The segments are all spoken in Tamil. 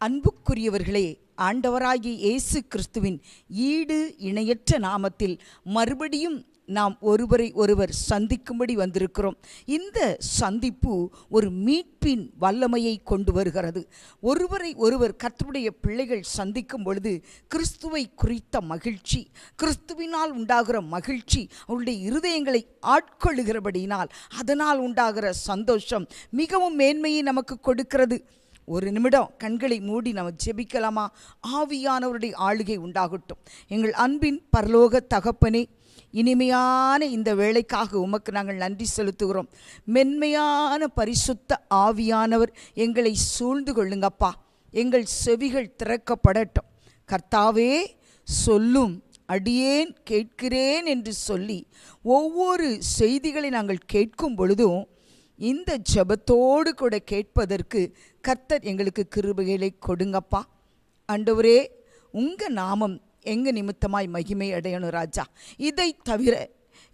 அன்புக்குரியவர்களே, ஆண்டவராகிய இயேசு கிறிஸ்துவின் ஈடு இணையற்ற நாமத்தில் மறுபடியும் நாம் ஒருவரை ஒருவர் சந்திக்கும்படி வந்திருக்கிறோம். இந்த சந்திப்பு ஒரு மீட்பின் வல்லமையை கொண்டு வருகிறது. ஒருவரை ஒருவர் கர்த்தருடைய பிள்ளைகள் சந்திக்கும் பொழுது கிறிஸ்துவை குறித்த மகிழ்ச்சி, கிறிஸ்துவினால் உண்டாகிற மகிழ்ச்சி அவருடைய இருதயங்களை ஆட்கொள்ளுகிறபடியினால் அதனால் உண்டாகிற சந்தோஷம் மிகவும் மேன்மையை நமக்கு கொடுக்கிறது. ஒரு நிமிடம் கண்களை மூடி நம்ம ஜெபிக்கலாமா? ஆவியானவருடைய ஆளுகை உண்டாகட்டும். எங்கள் அன்பின் பரலோக தகப்பனே, இனிமையான இந்த வேளைக்காக உமக்கு நாங்கள் நன்றி செலுத்துகிறோம். மென்மையான பரிசுத்த ஆவியானவர் எங்களை சூழ்ந்து கொள்ளுங்கப்பா. எங்கள் செவிகள் திறக்கப்படட்டும். கர்த்தாவே, சொல்லும் அடியேன் கேட்கிறேன் என்று சொல்லி ஒவ்வொரு செய்திகளை நாங்கள் கேட்கும் பொழுதும் இந்த ஜெபத்தோடு கூட கேட்பதற்கு கர்த்தர் எங்களுக்கு கிருபைகளை கொடுங்கப்பா. ஆண்டவரே, உங்கள் நாமம் எங்கள் நிமித்தமாய் மகிமை அடையணும் ராஜா. இதை தவிர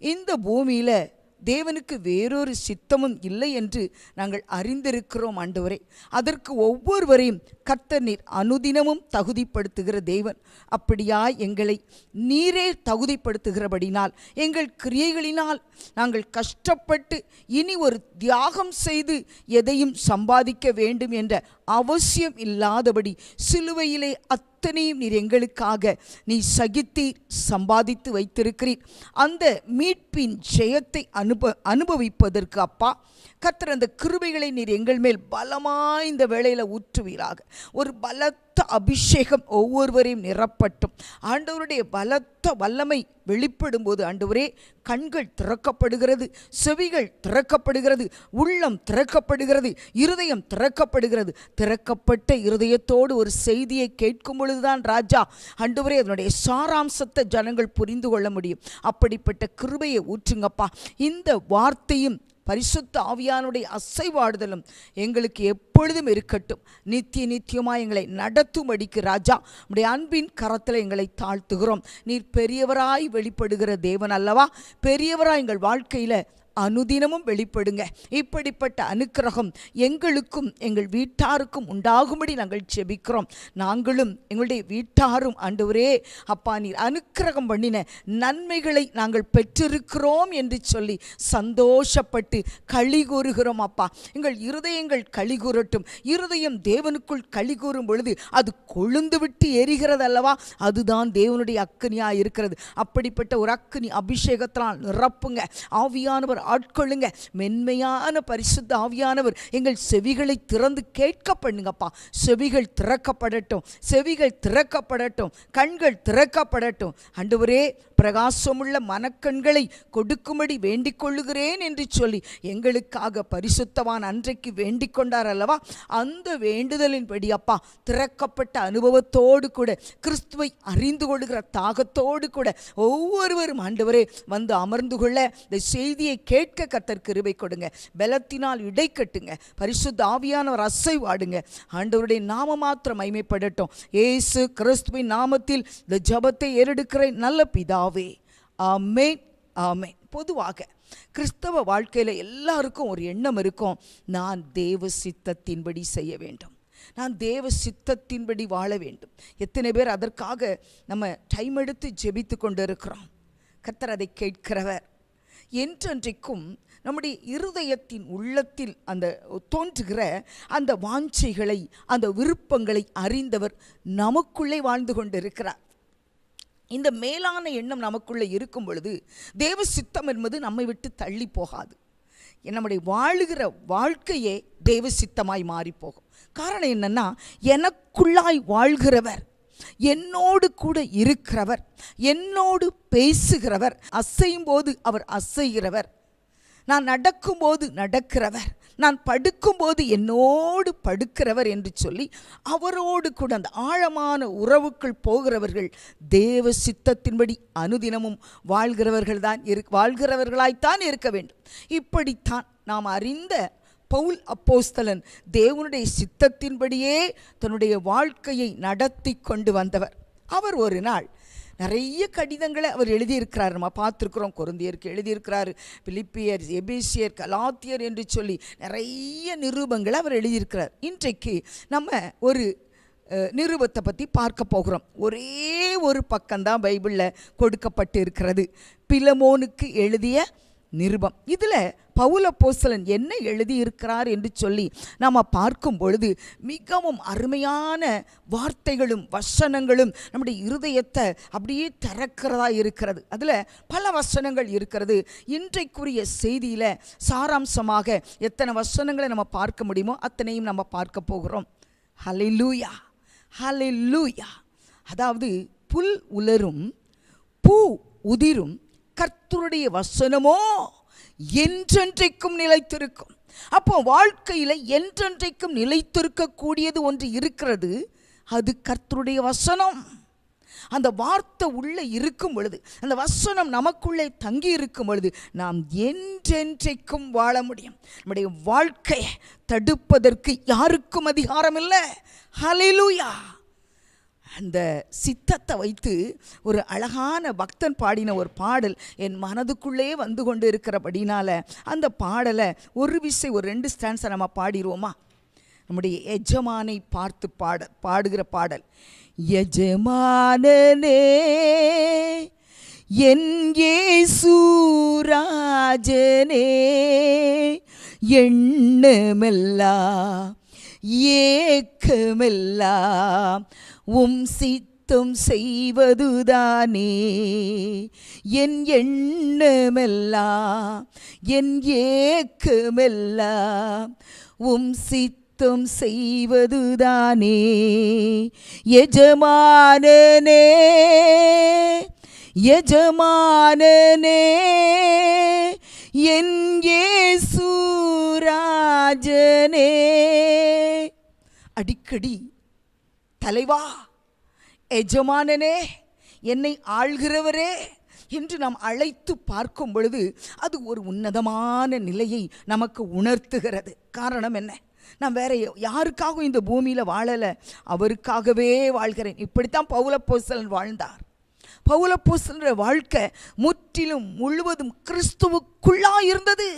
இந்த பூமியில் தேவனுக்கு வேறொரு சித்தமும் இல்லை என்று நாங்கள் அறிந்திருக்கிறோம். ஆண்டவரே, அதற்கு ஒவ்வொருவரையும் கர்த்தர் நீர் அனுதினமும் தகுதிப்படுத்துகிற தேவன். அப்படியாய் எங்களை நீரே தகுதிப்படுத்துகிறபடினால் எங்கள் கிரியைகளினால் நாங்கள் கஷ்டப்பட்டு இனி ஒரு தியாகம் செய்து எதையும் சம்பாதிக்க வேண்டும் என்ற அவசியம் இல்லாதபடி சிலுவையிலே அத்தனையும் நீர் எங்களுக்காக நீ சகித்து சம்பாதித்து வைத்திருக்கிறீர். அந்த மீட்பின் ஜெயத்தை அனுபவிப்பதற்கு அப்பா கர்த்தர் அந்த கிருபைகளை நீர் எங்கள் மேல் பலமாய் இந்த வேளையில் ஊற்றுவீராக. ஒரு பலத்த அபிஷேகம் ஒவ்வொருவரையும் நிரப்பட்டும். ஆண்டவருடைய பலத்த வல்லமை வெளிப்படும் போது ஆண்டவரே, கண்கள் திறக்கப்படுகிறது, செவிகள் திறக்கப்படுகிறது, உள்ளம் திறக்கப்படுகிறது, இருதயம் திறக்கப்படுகிறது. திறக்கப்பட்ட இருதயத்தோடு ஒரு செய்தியை கேட்கும் பொழுதுதான் ராஜா ஆண்டவரே அதனுடைய சாராம்சத்தை ஜனங்கள் புரிந்து கொள்ள முடியும். அப்படிப்பட்ட கிருபையை ஊற்றுங்கப்பா. இந்த வார்த்தையும் பரிசுத்த ஆவியானுடைய அசைவாடுதலும் எங்களுக்கு எப்பொழுதும் இருக்கட்டும். நித்திய நித்தியமாக எங்களை நடத்தும்படிக்கு ராஜா உடைய அன்பின் கரத்தில் எங்களை தாழ்த்துகிறோம். நீர் பெரியவராய் வெளிப்படுகிற தேவன் அல்லவா? பெரியவராய் எங்கள் வாழ்க்கையில் அனுதினமும் வெளிப்படுங்க. இப்படிப்பட்ட அனுக்கிரகம் எங்களுக்கும் எங்கள் வீட்டாருக்கும் உண்டாகும்படி நாங்கள் ஜெபிக்கிறோம். நாங்களும் எங்களுடைய வீட்டாரும் ஆண்டவரே அப்பா நீர் அனுக்கிரகம் பண்ணின நன்மைகளை நாங்கள் பெற்றிருக்கிறோம் என்று சொல்லி சந்தோஷப்பட்டு களி கூறுகிறோம். அப்பா, எங்கள் இருதயங்கள் களி கூறட்டும். இருதயம் தேவனுக்குள் களி கூறும் பொழுது அது கொழுந்து விட்டு எரிகிறது அல்லவா? அதுதான் தேவனுடைய அக்கினியாக இருக்கிறது. அப்படிப்பட்ட ஒரு அக்கினி அபிஷேகத்தினால் நிரப்புங்க. ஆவியானவர் ஆட்கொள்ளுங்க. மென்மையான பரிசுத்த ஆவியானவர் எங்கள் செவிகளை திறந்து கேட்க பண்ணுங்கப்பா. செவிகள் திறக்கப்படட்டும், செவிகள் திறக்கப்படட்டும், கண்கள் திறக்கப்படட்டும். ஆண்டவரே, பிரகாசமுள்ள மனக்கண்களை கொடுக்கும்படி வேண்டிக் கொள்ளுகிறேன் என்று சொல்லி எங்களுக்காக பரிசுத்தவான் அன்றைக்கு வேண்டிக் கொண்டார் அல்லவா? அந்த வேண்டுதலின்படி அப்பா திறக்கப்பட்ட அனுபவத்தோடு கூட கிறிஸ்துவை அறிந்து கொள்ளுகிற தாகத்தோடு கூட ஒவ்வொருவரும் ஆண்டவரே வந்து அமர்ந்து கொள்ள இந்த செய்தியை கேட்க கர்த்தர் கிருபை கொடுங்க. பலத்தினால் இடை கட்டுங்க. பரிசுத்த ஆவியானவர் அசைவாடுங்க. ஆண்டவருடைய நாம மாத்திரம் மகிமைப்படட்டும். இயேசு கிறிஸ்துவின் நாமத்தில் இந்த ஜெபத்தை ஏறெடுக்கிற நல்ல பிதாவே, ஆமென், ஆமென். பொதுவாக கிறிஸ்தவ வாழ்க்கையில் எல்லாருக்கும் ஒரு எண்ணம் இருக்கும், நான் தேவ சித்தத்தின்படி செய்ய வேண்டும், நான் தேவ சித்தத்தின்படி வாழ வேண்டும். எத்தனை பேர் அதற்காக நம்ம டைம் எடுத்து ஜெபித்து கொண்டு இருக்கிறோம்? கர்த்தர் அதை கேட்கிறவர். என்றென்றைக்கும் நம்முடைய இருதயத்தின் உள்ளத்தில் அந்த தோன்றுகிற அந்த வாஞ்சைகளை, அந்த விருப்பங்களை அறிந்தவர் நமக்குள்ளே வாழ்ந்து கொண்டு இருக்கிறார். இந்த மேலான எண்ணம் நமக்குள்ளே இருக்கும் பொழுது தேவ சித்தம் என்பது நம்மை விட்டு தள்ளி போகாது. நம்முடைய வாழுகிற வாழ்க்கையே தேவ சித்தமாய் மாறி போகும். காரணம் என்னன்னா, எனக்குள்ளாய் வாழ்கிறவர், என்னோடு கூட இருக்கிறவர், என்னோடு பேசுகிறவர், அசையும் போது அவர் அசைகிறவர், நான் நடக்கும்போது நடக்கிறவர், நான் படுக்கும்போது என்னோடு படுக்கிறவர் என்று சொல்லி அவரோடு கூட அந்த ஆழமான உறவுக்குள் போகிறவர்கள் தேவ சித்தத்தின்படி அனுதினமும் வாழ்கிறவர்களாய்த்தான் இருக்க வேண்டும். இப்படித்தான் நாம் அறிந்த பவுல் அப்போஸ்தலன் தேவனுடைய சித்தத்தின்படியே தன்னுடைய வாழ்க்கையை நடத்தி கொண்டு வந்தவர். அவர் ஒரு நாள் நிறைய கடிதங்களை அவர் எழுதியிருக்கிறார். நம்ம பார்த்துருக்குறோம். கொரிந்தியருக்கு எழுதியிருக்கிறார், பிலிப்பியர், எபேசியர், கலாத்தியர் என்று சொல்லி நிறைய நிருபங்களை அவர் எழுதியிருக்கிறார். இன்றைக்கு நம்ம ஒரு நிருபத்தை பற்றி பார்க்க போகிறோம். ஒரே ஒரு பக்கம்தான் பைபிளில் கொடுக்கப்பட்டு இருக்கிறது, பிலமோனுக்கு எழுதிய நிருபம். இதில் பவுல் அப்போஸ்தலன் என்ன எழுதியிருக்கிறார் என்று சொல்லி நாம் பார்க்கும் பொழுது மிகவும் அருமையான வார்த்தைகளும் வசனங்களும் நம்முடைய இருதயத்தை அப்படியே திறக்கிறதா இருக்கிறது. அதில் பல வசனங்கள் இருக்கிறது. இன்றைக்குரிய செய்தியில் சாராம்சமாக எத்தனை வசனங்களை நம்ம பார்க்க முடியுமோ அத்தனையும் நம்ம பார்க்க போகிறோம். ஹல்லேலூயா, ஹல்லேலூயா. அதாவது புல் உலரும் பூ உதிரும், கர்த்தருடைய வசனமோ என்றென்றைக்கும் நிலைத்திருக்கும். அப்போ வாழ்க்கையில் என்றென்றைக்கும் நிலைத்திருக்கக்கூடியது ஒன்று இருக்கிறது, அது கர்த்தருடைய வசனம். அந்த வார்த்தை உள்ளே இருக்கும் பொழுது, அந்த வசனம் நமக்குள்ளே தங்கி இருக்கும் பொழுது நாம் என்றென்றைக்கும் வாழ முடியும். நம்முடைய வாழ்க்கையை தடுப்பதற்கு யாருக்கும் அதிகாரம் இல்லை. ஹல்லேலூயா. அந்த சித்தத்தை வைத்து ஒரு அழகான பக்தன் பாடின ஒரு பாடல் என் மனதுக்குள்ளே வந்து கொண்டு இருக்கிறபடினால அந்த பாடலை ஒரு விசை ஒரு 2 ஸ்டான்ஸை நம்ம பாடிடுவோமா? நம்முடைய எஜமானை பார்த்து பாடுகிற பாடல். எஜமானனே என் இயேசு ராஜனே, எண்ணமெல்லாம் ஏக்கமெல்லாம் உம் சித்தம் செய்வதுதானே. என் எண்ணமெல்லாம் என் ஏக்கமெல்லாம் உம் சித்தம் செய்வதுதானே. எஜமானனே எஜமானனே என் இயேசு ராஜனே. அடிக்கடி தலைவா, எஜமானனே, என்னை ஆள்கிறவரே என்று நாம் அழைத்து பார்க்கும் பொழுது அது ஒரு உன்னதமான நிலையை நமக்கு உணர்த்துகிறது. காரணம் என்ன? நான் வேற யாருக்காகவும் இந்த பூமியில் வாழலை, அவருக்காகவே வாழ்கிறேன். இப்படித்தான் பவுல் அப்போஸ்தலன் வாழ்ந்தார். பவுல் அப்போஸ்தலனுடைய வாழ்க்கை முற்றிலும் முழுவதும் கிறிஸ்துவுக்குள்ளாக இருந்தது.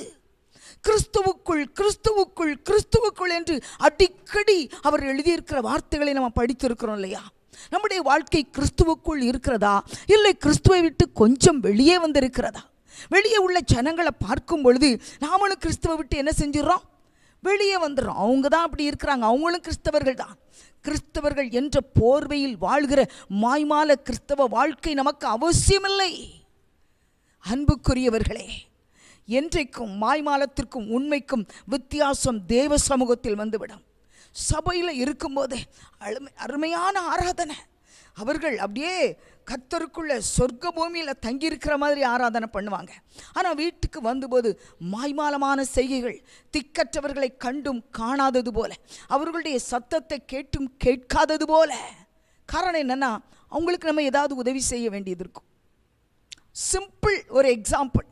கிறிஸ்துவுக்குள் கிறிஸ்துவுக்குள் கிறிஸ்துவுக்குள் என்று அடிக்கடி அவர் எழுதியிருக்கிற வார்த்தைகளை நம்ம படித்திருக்கிறோம் இல்லையா? நம்முடைய வாழ்க்கை கிறிஸ்துவுக்குள் இருக்கிறதா, இல்லை கிறிஸ்துவை விட்டு கொஞ்சம் வெளியே வந்திருக்கிறதா? வெளியே உள்ள ஜனங்களை பார்க்கும் பொழுது நாமளும் கிறிஸ்துவை விட்டு என்ன செஞ்சிடறோம்? வெளியே வந்துடுறோம். அவங்க தான் அப்படி இருக்கிறாங்க, அவங்களும் கிறிஸ்தவர்கள் தான். கிறிஸ்தவர்கள் என்ற போர்வையில் வாழ்கிற மாய்மால கிறிஸ்தவ வாழ்க்கை நமக்கு அவசியமில்லை. அன்புக்குரியவர்களே, என்றைக்கும் மாய்மாலத்திற்கும் உண்மைக்கும் வித்தியாசம் தேவ சமூகத்தில் வந்துவிடும். சபையில் இருக்கும்போதே அருமையான ஆராதனை, அவர்கள் அப்படியே கர்த்தருக்குள்ள சொர்க்க பூமியில் தங்கியிருக்கிற மாதிரி ஆராதனை பண்ணுவாங்க. ஆனால் வீட்டுக்கு வந்தபோது மாய்மாலமான செய்கைகள், திக்கற்றவர்களை கண்டும் காணாதது போல, அவர்களுடைய சத்தத்தை கேட்டும் கேட்காதது போல. காரணம் என்னென்னா, அவங்களுக்கு நம்ம ஏதாவது உதவி செய்ய வேண்டியது இருக்கும். சிம்பிள் ஒரு எக்ஸாம்பிள்,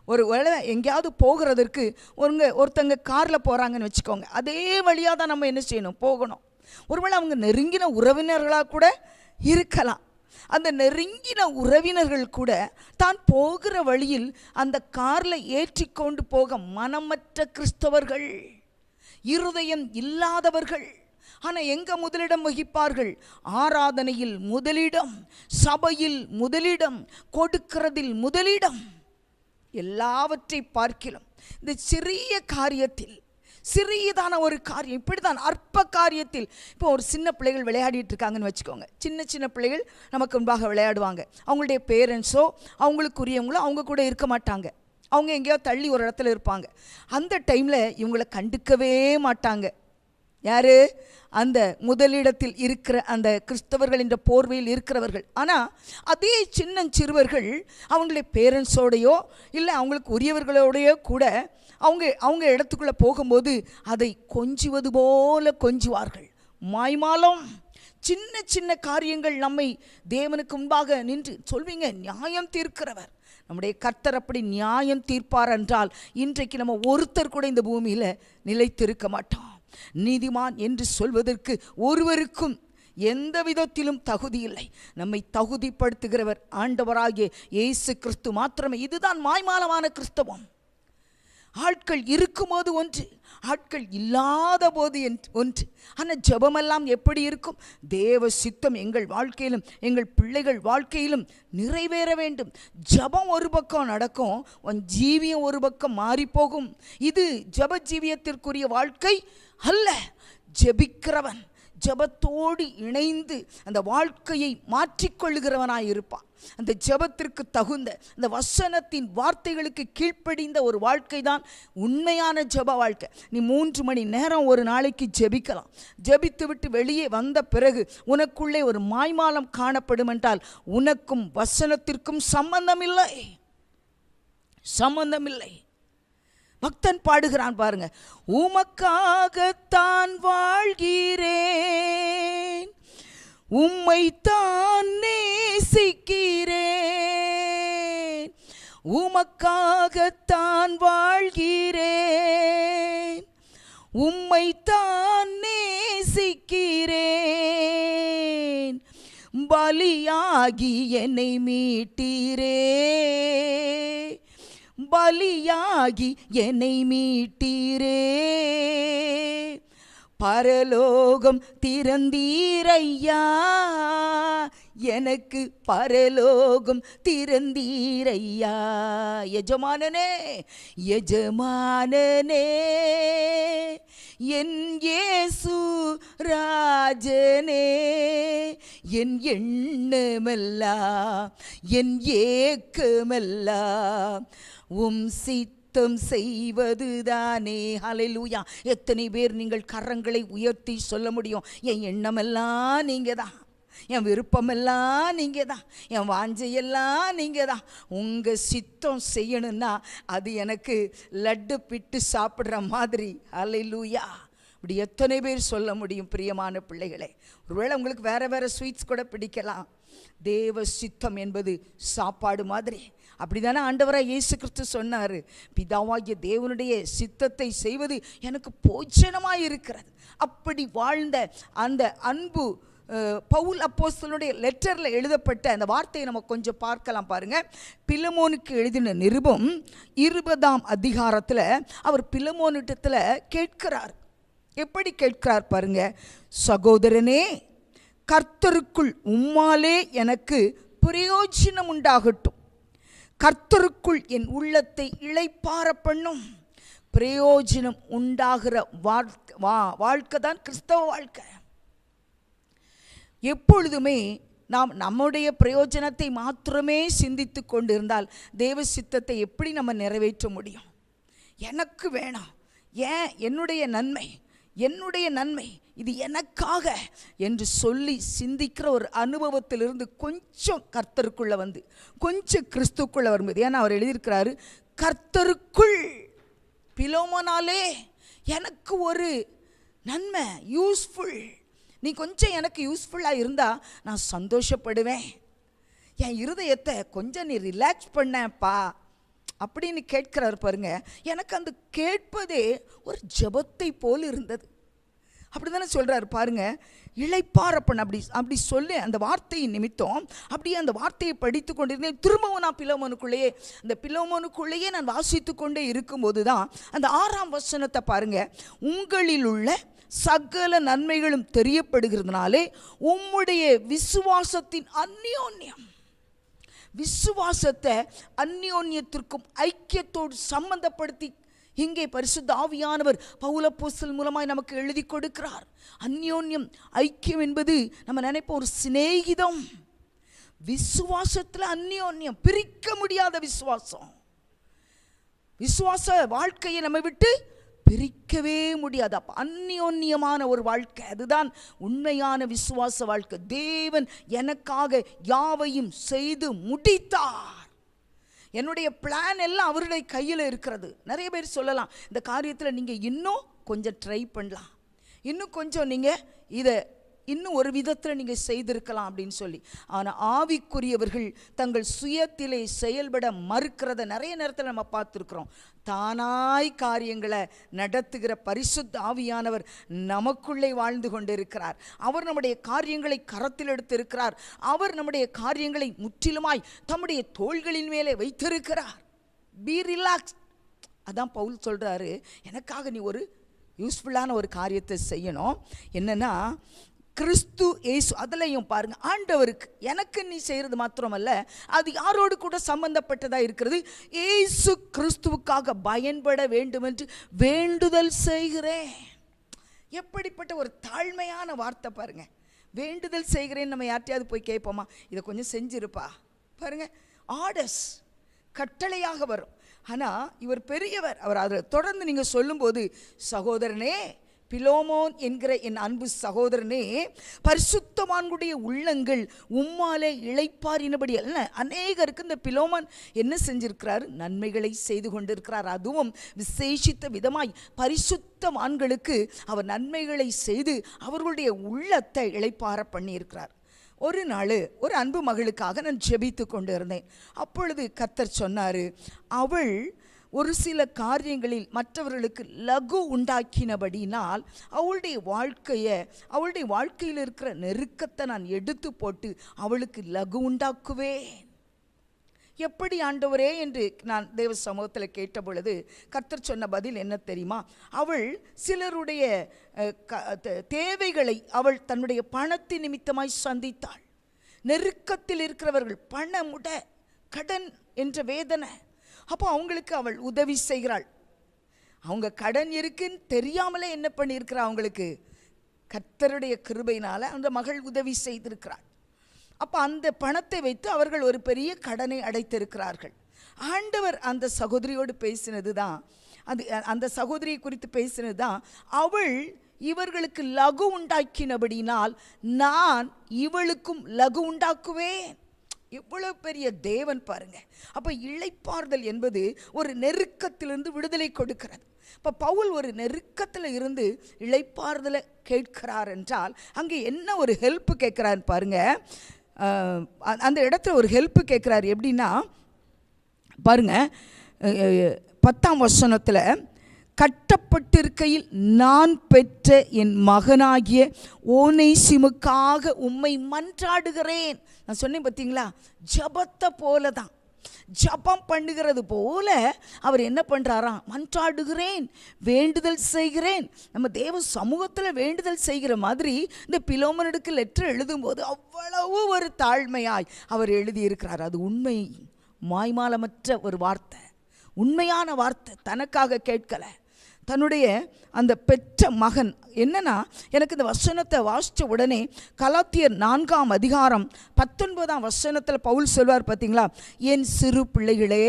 ஒரு வேளை எங்கேயாவது போகிறதற்கு ஒருத்தங்க காரில் போகிறாங்கன்னு வச்சுக்கோங்க, அதே வழியாக தான் நம்ம என்ன செய்யணும்? போகணும். ஒருவேளை அவங்க நெருங்கின உறவினர்களாக கூட இருக்கலாம். அந்த நெருங்கின உறவினர்கள் கூட தான் போகிற வழியில் அந்த காரில் ஏற்றிக்கொண்டு போக மனமற்ற கிறிஸ்தவர்கள், இருதயம் இல்லாதவர்கள். ஆனால் எங்கே முதலிடம் வகிப்பார்கள்? ஆராதனையில் முதலிடம், சபையில் முதலிடம், கொடுக்கிறதில் முதலிடம். எல்லாவற்றை பார்க்கிலும் இந்த சிறிய காரியத்தில், சிறியதான ஒரு காரியம், இப்படி தான் அற்ப காரியத்தில். இப்போ ஒரு சின்ன பிள்ளைகள் விளையாடிட்டு இருக்காங்கன்னு வச்சுக்கோங்க. சின்ன சின்ன பிள்ளைகள் நமக்கு முன்பாக விளையாடுவாங்க. அவங்களுடைய பேரண்ட்ஸோ அவங்களுக்குரியவங்களோ அவங்க கூட இருக்க மாட்டாங்க. அவங்க எங்கேயோ தள்ளி ஒரு இடத்துல இருப்பாங்க. அந்த டைமில் இவங்களை கண்டுக்கவே மாட்டாங்க. யார்? அந்த முதலிடத்தில் இருக்கிற அந்த கிறிஸ்தவர்கள் என்ற போர்வையில் இருக்கிறவர்கள். ஆனால் அதே சின்னஞ்சிறுவர்கள் அவங்களுடைய பேரண்ட்ஸோடையோ இல்லை அவங்களுக்கு உரியவர்களோடையோ கூட அவங்க இடத்துக்குள்ளே போகும்போது அதை கொஞ்சுவது போல கொஞ்சுவார்கள். மாய்மாலம். சின்ன சின்ன காரியங்கள் நம்மை தேவனுக்கு முன்பாக நின்று சொல்வீங்க, நியாயம் தீர்க்கிறவர் நம்முடைய கர்த்தர் அப்படி நியாயம் தீர்ப்பார் என்றால் இன்றைக்கு நம்ம ஒருத்தர் கூட இந்த பூமியில் நிலைத்திருக்க மாட்டோம். நீதிமான் என்று சொல்வதற்கு ஒருவருக்கும் எந்த விதத்திலும் தகுதி இல்லை. நம்மை தகுதிப்படுத்துகிறவர் ஆண்டவராகிய இயேசு கிறிஸ்து மாத்திரமே. இதுதான் மாய்மாலமான கிறிஸ்தவம். ஆட்கள் இருக்கும்போது ஒன்று, ஆட்கள் இல்லாத போது ஒன்று. ஆனால் ஜெபமெல்லாம் எப்படி இருக்கும்? தேவ சித்தம் எங்கள் வாழ்க்கையிலும் எங்கள் பிள்ளைகள் வாழ்க்கையிலும் நிறைவேற வேண்டும். ஜெபம் ஒரு பக்கம் நடக்கும், உன் ஜீவியம் ஒரு பக்கம் மாறிப்போகும். இது ஜெப ஜீவியத்திற்குரிய வாழ்க்கை அல்ல. ஜெபிக்கிறவன் ஜெபத்தோடு இணைந்து அந்த வாழ்க்கையை மாற்றிக்கொள்ளுகிறவனாய் இருப்பான். அந்த ஜெபத்திற்கு தகுந்த அந்த வசனத்தின் வார்த்தைகளுக்கு கீழ்ப்படிந்த ஒரு வாழ்க்கை தான் உண்மையான ஜெப வாழ்க்கை. நீ 3 மணி நேரம் ஒரு நாளைக்கு ஜெபிக்கலாம். ஜெபித்து விட்டு வெளியே வந்த பிறகு உனக்குள்ளே ஒரு மாய்மாலம் காணப்படும் என்றால் உனக்கும் வசனத்திற்கும் சம்பந்தமில்லை. பக்தன் பாடுகிறான் பாருங்க, உமக்காகத்தான் வாழ்கிறேன், உம்மைத்தான் நேசிக்கிறேன், உமக்காகத்தான் வாழ்கிறேன், உம்மைத்தான் நேசிக்கிறேன், பலியாகி என்னை மீட்டீரே, பலியாகி என்னை மீட்டீரே, பரலோகம் திறந்தீரையா, எனக்கு பரலோகம் திறந்தீரையா. எஜமானனே எஜமானனே என் இயேசு ராஜனே, என் எண்ணமெல்லாம் என் ஏக்கமெல்லாம் உம் சித்தம் செய்வதுதானே. ஹல்லேலூயா. எத்தனை பேர் நீங்கள் கரங்களை உயர்த்தி சொல்ல முடியும்? என் எண்ணமெல்லாம் நீங்க தான், என் விருப்பமெல்லாம் நீங்க தான், என் வாஞ்சையெல்லாம் நீங்க தான். உங்கள் சித்தம் செய்யணும்னா அது எனக்கு லட்டு பிட்டு சாப்பிட்ற மாதிரி. ஹல்லேலூயா. இப்படி எத்தனை பேர் சொல்ல முடியும்? பிரியமான பிள்ளைகளே, ஒருவேளை உங்களுக்கு வேறு வேறு ஸ்வீட்ஸ் கூட பிடிக்கலாம். தேவ சித்தம் என்பது சாப்பாடு மாதிரி. அப்படி தானே ஆண்டவராக இயேசு கிறிஸ்து சொன்னார், பிதாவாகிய தேவனுடைய சித்தத்தை செய்வது எனக்கு போஜனமாக இருக்கிறது. அப்படி வாழ்ந்த அந்த அன்பு பவுல் அப்போஸ்தலனுடைய லெட்டரில் எழுதப்பட்ட அந்த வார்த்தையை நம்ம கொஞ்சம் பார்க்கலாம் பாருங்க. பிலமோனுக்கு எழுதின நிருபம் 20ஆம் அதிகாரத்தில் அவர் பிலமோனிடத்தில் கேட்கிறார். எப்படி கேட்கிறார் பாருங்க. சகோதரனே, கர்த்தருக்குள் உம்மாலே எனக்கு பிரயோஜனம் உண்டாகட்டும், கர்த்தருக்குள் என் உள்ளத்தை இளைப்பார பண்ணும். பிரயோஜனம் உண்டாகிற வாழ்க்கை தான் கிறிஸ்தவ வாழ்க்கை. எப்பொழுதுமே நாம் நம்முடைய பிரயோஜனத்தை மாத்திரமே சிந்தித்து கொண்டிருந்தால் தேவ சித்தத்தை எப்படி நம்ம நிறைவேற்ற முடியும்? எனக்கு வேணாம், ஏன் என்னுடைய நன்மை இது எனக்காக என்று சொல்லி சிந்திக்கிற ஒரு அனுபவத்திலிருந்து கொஞ்சம் கர்த்தருக்குள்ளே வந்து கொஞ்சம் கிறிஸ்துக்குள்ளே வரும்போது, ஏன்னா அவர் எழுதியிருக்கிறாரு, கர்த்தருக்குள் பிலோமோனாலே எனக்கு ஒரு நன்மை, யூஸ்ஃபுல், நீ கொஞ்சம் எனக்கு யூஸ்ஃபுல்லாக இருந்தால் நான் சந்தோஷப்படுவேன், என் இருதயத்தை கொஞ்சம் நீ ரிலாக்ஸ் பண்ணப்பா அப்படின்னு கேட்கிறாரு பாருங்க. எனக்கு அந்த கேட்பதே ஒரு ஜெபத்தை போல் இருந்தது. அப்படி தானே சொல்கிறாரு பாருங்க. இளைப்பாரப்பன் அப்படி சொல்லி அந்த வார்த்தையின் நிமித்தம் அப்படியே அந்த வார்த்தையை படித்து கொண்டிருந்தேன். திரும்பவும் நான் பிலோமோனுக்குள்ளேயே நான் வாசித்து கொண்டே இருக்கும்போது தான் அந்த 6ஆம் வசனத்தை பாருங்க. உங்களில் உள்ள சகல நன்மைகளும் தெரியப்படுகிறதுனாலே உம்முடைய விசுவாசத்தின் அந்யோன்யம், விசுவாசத்தை அந்யோன்யத்திற்கும் ஐக்கியத்தோடு சம்பந்தப்படுத்தி இங்கே பரிசுத்த ஆவியானவர் பவுல் அப்போஸ்தலன் மூலமாய் நமக்கு எழுதி கொடுக்கிறார். அந்யோன்யம், ஐக்கியம் என்பது நம்ம நினைப்போம் ஒரு சிநேகிதம். விசுவாசத்தில் அந்யோன்யம், பிரிக்க முடியாத விசுவாச வாழ்க்கையை நம்ம விட்டு பிரிக்கவே முடியாது. அப்போ அந்யோன்யமான ஒரு வாழ்க்கை, அதுதான் உண்மையான விசுவாச வாழ்க்கை. தேவன் எனக்காக யாவையும் செய்து முடித்தார். என்னுடைய பிளான் எல்லாம் அவருடைய கையில் இருக்கிறது. நிறைய பேர் சொல்லலாம், இந்த காரியத்தில் நீங்கள் இன்னும் கொஞ்சம் ட்ரை பண்ணலாம், இன்னும் கொஞ்சம் நீங்கள் இதை இன்னும் ஒரு விதத்தில் நீங்கள் செய்திருக்கலாம் அப்படின்னு சொல்லி. ஆனால் ஆவிக்குரியவர்கள் தங்கள் சுயத்திலே செயல்பட மறுக்கிறத நிறைய நேரத்தில் நம்ம பார்த்துருக்குறோம். தானாய் காரியங்களை நடத்துகிற பரிசுத்த ஆவியானவர் நமக்குள்ளே வாழ்ந்து கொண்டிருக்கிறார். அவர் நம்முடைய காரியங்களை கரத்தில் எடுத்திருக்கிறார். அவர் நம்முடைய காரியங்களை முற்றிலுமாய் தம்முடைய தோள்களின் மேலே வைத்திருக்கிறார். B relax. அதான் பவுல் சொல்கிறாரு, எனக்காக நீ ஒரு யூஸ்ஃபுல்லான ஒரு காரியத்தை செய்யணும். என்னென்னா, கிறிஸ்து இயேசு, அதுலையும் பாருங்க, ஆண்டவருக்கு எனக்கு நீ செய்கிறது மாத்திரமல்ல, அது யாரோடு கூட சம்பந்தப்பட்டதாக இருக்கிறது, இயேசு கிறிஸ்துவுக்காக பயன்பட வேண்டும் என்று வேண்டுதல் செய்கிறேன். எப்படிப்பட்ட ஒரு தாழ்மையான வார்த்தை பாருங்க. வேண்டுதல் செய்கிறேன். நம்ம யார்ட்டையாவது போய் கேட்போமா, இதை கொஞ்சம் செஞ்சிருப்பா பாருங்க, ஆர்டர்ஸ், கட்டளையாக வரும். ஆனால் இவர் பெரியவர், அவர் அதை தொடர்ந்து நீங்கள் சொல்லும்போது, சகோதரனே, பிலோமோன் என்கிற என் அன்பு சகோதரனே, பரிசுத்தவான்களுடைய உள்ளங்கள் உம்மாலே இளைப்பாறினபடி அல்ல. அநேகருக்கு இந்த பிலோமோன் என்ன செஞ்சிருக்கிறார், நன்மைகளை செய்து கொண்டிருக்கிறார். அதுவும் விசேஷித்த விதமாய் பரிசுத்தவான்களுக்கு அவர் நன்மைகளை செய்து அவர்களுடைய உள்ளத்தை இளைப்பாற பண்ணியிருக்கிறார். ஒரு நாள் ஒரு அன்பு மகளுக்காக நான் ஜெபித்து கொண்டு இருந்தேன். அப்பொழுது கர்த்தர் சொன்னார், அவள் ஒரு சில காரியங்களில் மற்றவர்களுக்கு லகு உண்டாக்கினபடினால் அவளுடைய வாழ்க்கையில் இருக்கிற நெருக்கத்தை நான் எடுத்து போட்டு அவளுக்கு லகு உண்டாக்குவேன். எப்படி ஆண்டவரே என்று நான் தேவ சமூகத்தில் கேட்ட பொழுது கர்த்தர் சொன்ன பதில் என்ன தெரியுமா, அவள் சிலருடைய தேவைகளை அவள் தன்னுடைய பணத்தின் நிமித்தமாய் சந்தித்தாள். நெருக்கத்தில் இருக்கிறவர்கள் பணமுட கடன் என்ற வேதனை, அப்போ அவங்களுக்கு அவள் உதவி செய்கிறாள். அவங்க கடன் இருக்குன்னு தெரியாமலே என்ன பண்ணியிருக்கிறா, அவங்களுக்கு கர்த்தருடைய கிருபையினால் அந்த மகள் உதவி செய்திருக்கிறாள். அப்போ அந்த பணத்தை வைத்து அவர்கள் ஒரு பெரிய கடனை அடைத்திருக்கிறார்கள். ஆண்டவர் அந்த சகோதரியோடு பேசினது தான், அந்த சகோதரியை குறித்து பேசினது தான், அவள் இவர்களுக்கு லகு உண்டாக்கினபடினால் நான் இவளுக்கும் லகு உண்டாக்குவேன். எவ்வளவு பெரிய தேவன் பாருங்க. அப்போ இளைப்பாறுதல் என்பது ஒரு நெருக்கத்திலிருந்து விடுதலை கொடுக்கிறது. இப்போ பவுல் ஒரு நெருக்கத்தில் இருந்து இளைப்பாறுதலை கேட்கிறார் என்றால் அங்கே என்ன ஒரு ஹெல்ப் கேட்குறாரு பாருங்க. அந்த இடத்துல ஒரு ஹெல்ப் கேட்குறாரு. எப்படின்னா பாருங்க, 10ஆம் வசனத்தில், கட்டப்பட்டிருக்கையில் நான் பெற்ற என் மகனாகிய ஓனேசிமுக்காக உம்மை மன்றாடுகிறேன். நான் சொன்னேன் பார்த்தீங்களா, ஜபத்தை போல தான், ஜபம் பண்ணுகிறது போல அவர் என்ன பண்ணுறாராம், மன்றாடுகிறேன், வேண்டுதல் செய்கிறேன். நம்ம தேவ சமூகத்தில் வேண்டுதல் செய்கிற மாதிரி இந்த பிலோமனுக்கு லெட்டர் எழுதும்போது அவ்வளவு ஒரு தாழ்மையாய் அவர் எழுதியிருக்கிறார். அது உண்மை, மாய்மாலமற்ற ஒரு வார்த்தை, உண்மையான வார்த்தை. தனக்காக கேட்கலை, தன்னுடைய அந்த பெற்ற மகன். என்னன்னா, எனக்கு இந்த வசனத்தை வாசித்த உடனே கலாத்தியர் 4ஆம் அதிகாரம் 19ஆம் வசனத்தில் பவுல் சொல்வார் பார்த்தீங்களா, என் சிறு பிள்ளைகளே,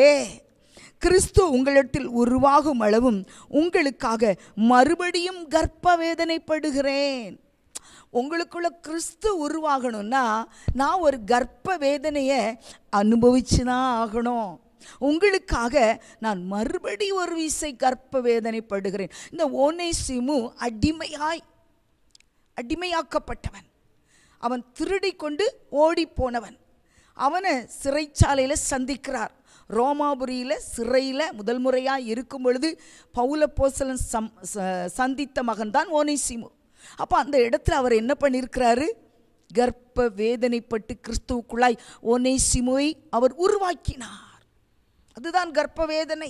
கிறிஸ்து உங்களிடத்தில் உருவாகும் அளவும் உங்களுக்காக மறுபடியும் கர்ப்ப வேதனைப்படுகிறேன். உங்களுக்குள்ள கிறிஸ்து உருவாகணும்னா நான் ஒரு கர்ப்ப வேதனையை அனுபவிச்சு தான் ஆகணும். உங்களுக்காக நான் மறுபடி ஒரு விசை கர்ப்ப வேதனைப்படுகிறேன். இந்த ஓனேசிமு அடிமையாக்கப்பட்டவன், அவன் திருடி கொண்டு ஓடி போனவன். அவனை சிறைச்சாலையில் சந்திக்கிறார். ரோமாபுரியில் சிறையில் முதல் முறையாக இருக்கும் பொழுது பவுல் அப்போஸ்தலன் சந்தித்த மகன்தான் ஓனேசிமு. அப்போ அந்த இடத்துல அவர் என்ன பண்ணியிருக்கிறாரு, கர்ப்ப வேதனைப்பட்டு கிறிஸ்துவுக்குள்ளாய் ஓனேசிமுவை அவர் உருவாக்கினார். அதுதான் கர்ப்ப வேதனை.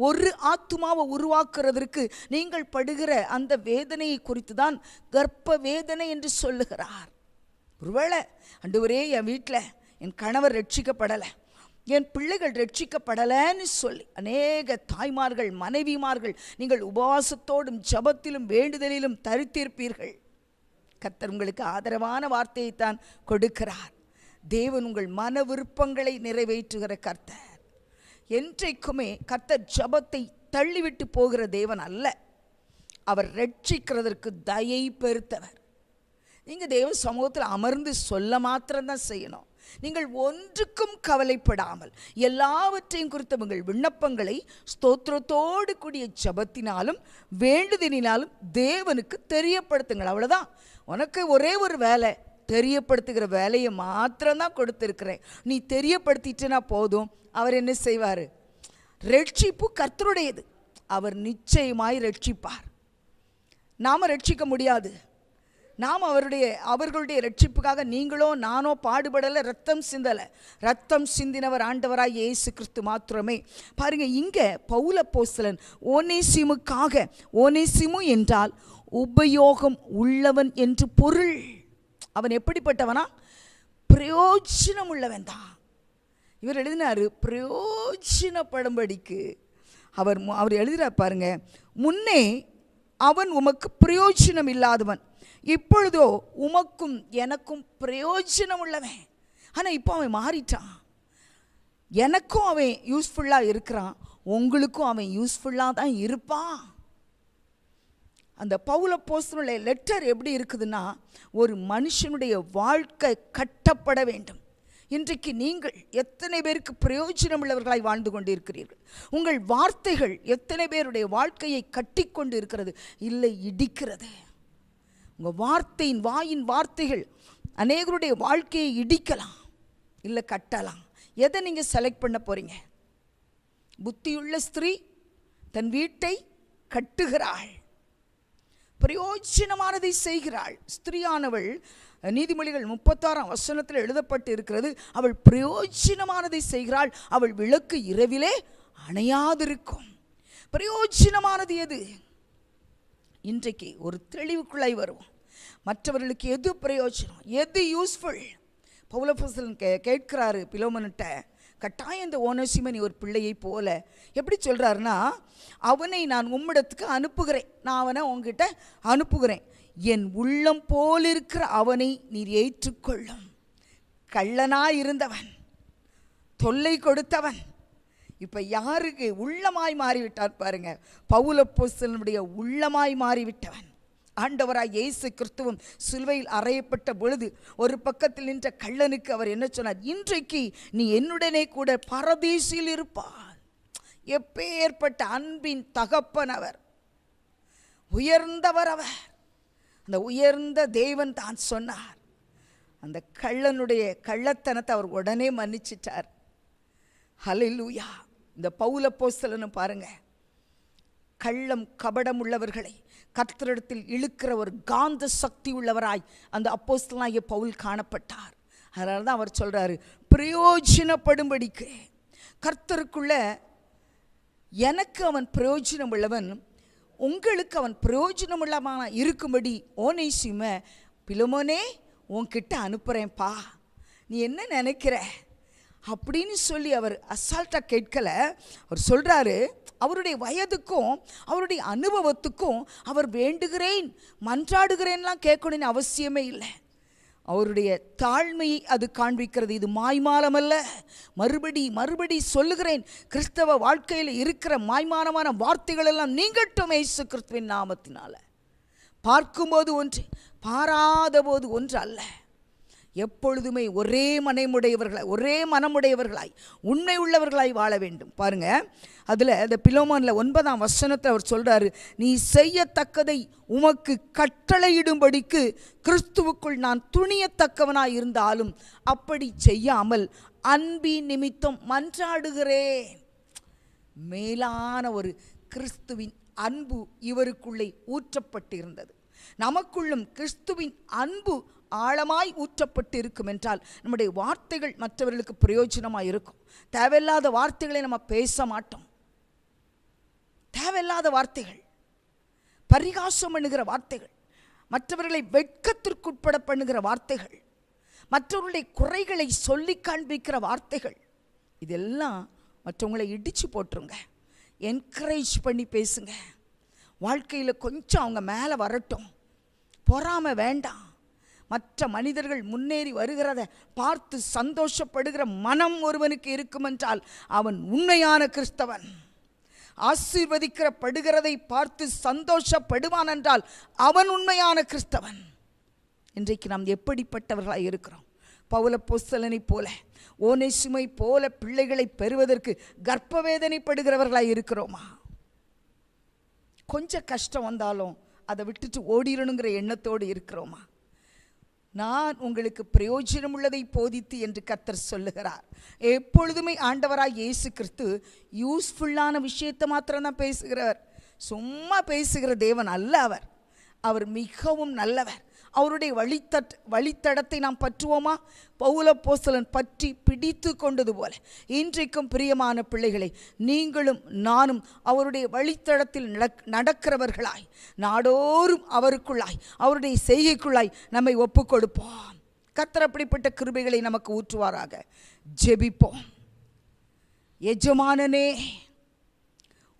ஒரு ஆத்துமாவை உருவாக்குறதற்கு நீங்கள் படுகிற அந்த வேதனையை குறித்து தான் கர்ப்ப வேதனை என்று சொல்லுகிறார். ஒருவேளை ஆண்டவரே, என் வீட்டில் என் கணவர் ரட்சிக்கப்படலை, என் பிள்ளைகள் ரட்சிக்கப்படலைன்னு சொல்லி அநேக தாய்மார்கள், மனைவிமார்கள் நீங்கள் உபவாசத்தோடும் ஜபத்திலும் வேண்டுதலிலும் தரித்திருப்பீர்கள். கர்த்தர் உங்களுக்கு ஆதரவான வார்த்தையைத்தான் கொடுக்கிறார். தேவன் உங்கள் மன விருப்பங்களை நிறைவேற்றுகிற கர்த்தர். என்றைக்குமே கர்த்தர் ஜபத்தை தள்ளிவிட்டு போகிற தேவன் அல்ல. அவர் ரட்சிக்கிறதற்கு தயை பெருத்தவர். நீங்கள் தேவ சமூகத்தில் அமர்ந்து சொல்ல மாத்திரம்தான் செய்யணும். நீங்கள் ஒன்றுக்கும் கவலைப்படாமல் எல்லாவற்றையும் குறித்த உங்கள் விண்ணப்பங்களை ஸ்தோத்திரத்தோடு கூடிய ஜபத்தினாலும் வேண்டுதலினாலும் தேவனுக்கு தெரியப்படுத்துங்கள். அவ்வளோதான். உனக்கு ஒரே ஒரு வேலை, தெரியப்படுத்துகிற வேலையை மாத்திரம்தான் கொடுத்துருக்கிறேன். நீ தெரியப்படுத்திட்டனா போதும். அவர் என்ன செய்வார், ரட்சிப்பு கர்த்தருடையது, அவர் நிச்சயமாய் ரட்சிப்பார். நாம் ரட்சிக்க முடியாது. நாம் அவர்களுடைய ரட்சிப்புக்காக நீங்களோ நானோ பாடுபடலை, ரத்தம் சிந்தலை. ரத்தம் சிந்தினவர் ஆண்டவராய் இயேசு கிறிஸ்து மாத்திரமே. பாருங்க, இங்கே பவுல் அப்போஸ்தலன் ஓனேசிமுக்காக, ஓனேசிமு என்றால் உபயோகம் உள்ளவன் என்று பொருள். அவன் எப்படிப்பட்டவனா? பிரயோஜனம் உள்ளவன் தான். இவர் எழுதினார் பிரயோஜனப்படும்படிக்கு. அவர் எழுதுகிறார் பாருங்க, முன்னே அவன் உமக்கு பிரயோஜனம் இல்லாதவன், இப்பொழுதோ உமக்கும் எனக்கும் பிரயோஜனம் உள்ளவன். ஆனால் இப்போ அவன் மாறிட்டான். எனக்கும் அவன் யூஸ்ஃபுல்லாக இருக்கிறான், உங்களுக்கும் அவன் யூஸ்ஃபுல்லாக தான் இருப்பான். அந்த பவுல் அப்போஸ்தலனுடைய லெட்டர் எப்படி இருக்குதுன்னா, ஒரு மனுஷனுடைய வாழ்க்கை கட்டப்பட வேண்டும். இன்றைக்கு நீங்கள் எத்தனை பேருக்கு பிரயோஜனம் உள்ளவர்களாய் வாழ்ந்து கொண்டு இருக்கிறீர்கள்? உங்கள் வார்த்தைகள் எத்தனை பேருடைய வாழ்க்கையை கட்டி கொண்டு இருக்கிறது, இல்லை இடிக்கிறது? உங்கள் வாயின் வார்த்தைகள் அநேகருடைய வாழ்க்கையை இடிக்கலாம், இல்லை கட்டலாம். எதை நீங்கள் செலக்ட் பண்ண போகிறீங்க? புத்தியுள்ள ஸ்திரீ தன் வீட்டை கட்டுகிறாள், பிரயோஜனமானதை செய்கிறாள். ஸ்திரீயானவள் நீதிமொழிகள் 36ஆம் வசனத்தில் எழுதப்பட்டு இருக்கிறது, அவள் பிரயோஜனமானதை செய்கிறாள், அவள் விளக்கு இரவிலே அணையாதிருக்கும். பிரயோஜனமானது எது? இன்றைக்கு ஒரு தெளிவுக்குள்ளாய் வருவோம். மற்றவர்களுக்கு எது பிரயோஜனம், எது யூஸ்ஃபுல்? பவுல் அப்போஸ்தலன் கேட்கிறாரு பிலோமோனிட்ட, கட்டாயம் இந்த ஓனேசிமை நீ ஒரு பிள்ளையை போல. எப்படி சொல்கிறாருன்னா, அவனை நான் உம்மிடத்துக்கு அனுப்புகிறேன், நான் அவனை உங்ககிட்ட அனுப்புகிறேன், என் உள்ளம் போல் இருக்கிற அவனை நீர் ஏற்றுக்கொள்ளும். கள்ளனாய் இருந்தவன், தொல்லை கொடுத்தவன், இப்போ யாருக்கு உள்ளமாய் மாறிவிட்டார் பாருங்க. பவுல் அப்போஸ்தலனுடைய உள்ளமாய் மாறிவிட்டவன். ஆண்டவராய் இயேசு கிறிஸ்துவும் சிலுவையில் அறையப்பட்ட பொழுது ஒரு பக்கத்தில் நின்ற கள்ளனுக்கு அவர் என்ன சொன்னார்? இன்றைக்கு நீ என்னுடனே கூட பரதீசில் இருப்பார். எப்பேற்பட்ட அன்பின் தகப்பன் அவர், உயர்ந்தவர் அவர். அந்த உயர்ந்த தேவன் தான் சொன்னார். அந்த கள்ளனுடைய கள்ளத்தனத்தை அவர் உடனே மன்னிச்சிட்டார். ஹல்லேலூயா. இந்த பவுல் அப்போஸ்தலனை பாருங்க, கள்ளம் கபடம் உள்ளவர்களை கர்த்தரிடத்தில் இழுக்கிற ஒரு காந்த சக்தி உள்ளவராய் அந்த அப்போஸ்தலனாகிய பவுல் காணப்பட்டார். அதனால தான் அவர் சொல்றாரு, பிரயோஜனப்படும்படிக்கு. கர்த்தருக்குள்ள எனக்கு அவன் பிரயோஜனம் உள்ளவன், உங்களுக்கு அவன் பிரயோஜனம் உள்ளவனா இருக்கும்படி ஓனேசிமை பிலோமோனே உன்கிட்ட அனுப்புகிறேன்ப்பா, நீ என்ன நினைக்கிற அப்படின்னு சொல்லி அவர் அசால்ட்டாக கேட்கலை. அவர் சொல்கிறாரு, அவருடைய வயதுக்கும் அவருடைய அனுபவத்துக்கும் அவர் வேண்டுகிறேன் மன்றாடுகிறேன்லாம் கேட்கணும்னு அவசியமே இல்லை. அவருடைய தாழ்மையை அது காண்பிக்கிறது. இது மாய்மாலம் அல்ல. மறுபடி சொல்லுகிறேன், கிறிஸ்தவ வாழ்க்கையில் இருக்கிற மாய்மானமான வார்த்தைகள் எல்லாம் நீங்கட்டும் இயேசு கிறிஸ்துவின் நாமத்தினால. பார்க்கும்போது ஒன்று, பாராத போது ஒன்று அல்ல. எப்பொழுதுமே ஒரே மனமுடையவர்களாய் உண்மை உள்ளவர்களாய் வாழ வேண்டும். பாருங்க, அதில் இந்த பிலோமோனில் 9ஆம் வசனத்தில் அவர் சொல்கிறாரு, நீ செய்யத்தக்கதை உமக்கு கட்டளையிடும்படிக்கு கிறிஸ்துவுக்குள் நான் துணியத்தக்கவனாய் இருந்தாலும் அப்படி செய்யாமல் அன்பின் நிமித்தம் மன்றாடுகிறேன். மேலான ஒரு கிறிஸ்துவின் அன்பு இவருக்குள்ளே ஊற்றப்பட்டிருந்தது. நமக்குள்ளும் கிறிஸ்துவின் அன்பு ஆழமாய் ஊற்றப்பட்டு இருக்கும் என்றால் நம்முடைய வார்த்தைகள் மற்றவர்களுக்கு பிரயோஜனமாக இருக்கும். தேவையில்லாத வார்த்தைகளை நம்ம பேச மாட்டோம். தேவையில்லாத வார்த்தைகள், பரிகாசம் பண்ணுகிற வார்த்தைகள், மற்றவர்களை வெட்கத்திற்குட்பட பண்ணுகிற வார்த்தைகள், மற்றவர்களுடைய குறைகளை சொல்லி காண்பிக்கிற வார்த்தைகள், இதெல்லாம் மற்றவங்களை இடித்து போட்டுருங்க. என்கரேஜ் பண்ணி பேசுங்க. வாழ்க்கையில் கொஞ்சம் அவங்க மேலே வரட்டும், பொறாமை வேண்டாம். மற்ற மனிதர்கள் முன்னேறி வருகிறத பார்த்து சந்தோஷப்படுகிற மனம் ஒருவனுக்கு இருக்குமென்றால் அவன் உண்மையான கிறிஸ்தவன். ஆசீர்வதிக்கப்படுகிறதை பார்த்து சந்தோஷப்படுவான் என்றால் அவன் உண்மையான கிறிஸ்தவன். இன்றைக்கு நாம் எப்படிப்பட்டவர்களாக இருக்கிறோம்? பவுல் அப்போஸ்தலனை போல, ஓனேசிமை போல பிள்ளைகளை பெறுவதற்கு கர்ப்பவேதனைப்படுகிறவர்களாக இருக்கிறோமா? கொஞ்சம் கஷ்டம் வந்தாலும் அதை விட்டுட்டு ஓடிடணுங்கிற எண்ணத்தோடு இருக்கிறோமா? நான் உங்களுக்கு பிரயோஜனம் உள்ளதை போதித்து என்று கர்த்தர் சொல்லுகிறார். எப்பொழுதுமே ஆண்டவராய் இயேசு கிறிஸ்து யூஸ்ஃபுல்லான விஷயத்தை மாத்திரம்தான் பேசுகிறவர். சும்மா பேசுகிற தேவன் அல்ல அவர். அவர் மிகவும் நல்லவர். அவருடைய வழித்தடத்தை நாம் பற்றுவோமா? பவுலப்போஸ்தலன் பற்றி பிடித்து கொண்டது போல இன்றைக்கும் பிரியமான பிள்ளைகளை, நீங்களும் நானும் அவருடைய வழித்தடத்தில் நடக்கிறவர்களாய், நாடோறும் அவருக்குள்ளாய், அவருடைய செய்கைக்குள்ளாய் நம்மை ஒப்பு கொடுப்போம். கர்த்தர் அப்படிப்பட்ட கிருபைகளை நமக்கு ஊற்றுவாராக. ஜெபிப்போம். எஜமானனே,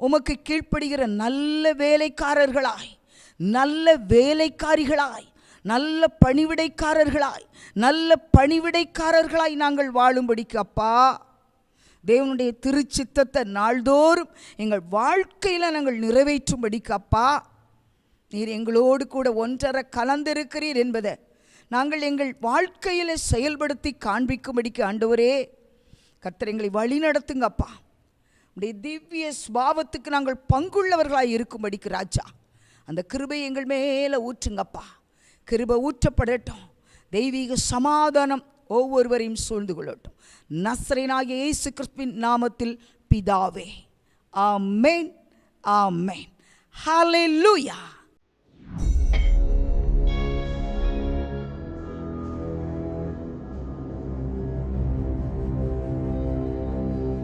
உமக்கு கீழ்ப்படுகிற நல்ல வேலைக்காரர்களாய், நல்ல வேலைக்காரிகளாய், நல்ல பணிவிடைக்காரர்களாய் நாங்கள் வாழும்படிக்கு அப்பா, தேவனுடைய திருச்சித்தத்தை நாள்தோறும் எங்கள் வாழ்க்கையில் நாங்கள் நிறைவேற்றும்படிக்கு அப்பா, நீர் எங்களோடு கூட ஒன்றரை கலந்திருக்கிறீர் என்பதை நாங்கள் எங்கள் வாழ்க்கையில் செயல்படுத்தி காண்பிக்கும்படிக்கு ஆண்டவரே கர்த்தர் எங்களை வழி நடத்துங்கப்பா. உடைய திவ்ய சுபாவத்துக்கு நாங்கள் பங்குள்ளவர்களாக இருக்கும்படிக்கு ராஜா அந்த கிருபை எங்கள் மேலே ஊற்றுங்கப்பா. கிருபை ஊற்றப்படட்டும். தெய்வீக சமாதானம் ஒவ்வொருவரையும் சூழ்ந்து கொள்ளட்டும். நசரேயனாகிய இயேசு கிறிஸ்துவின் நாமத்தில் பிதாவே, ஆமென், ஆமென். ஹல்லேலூயா.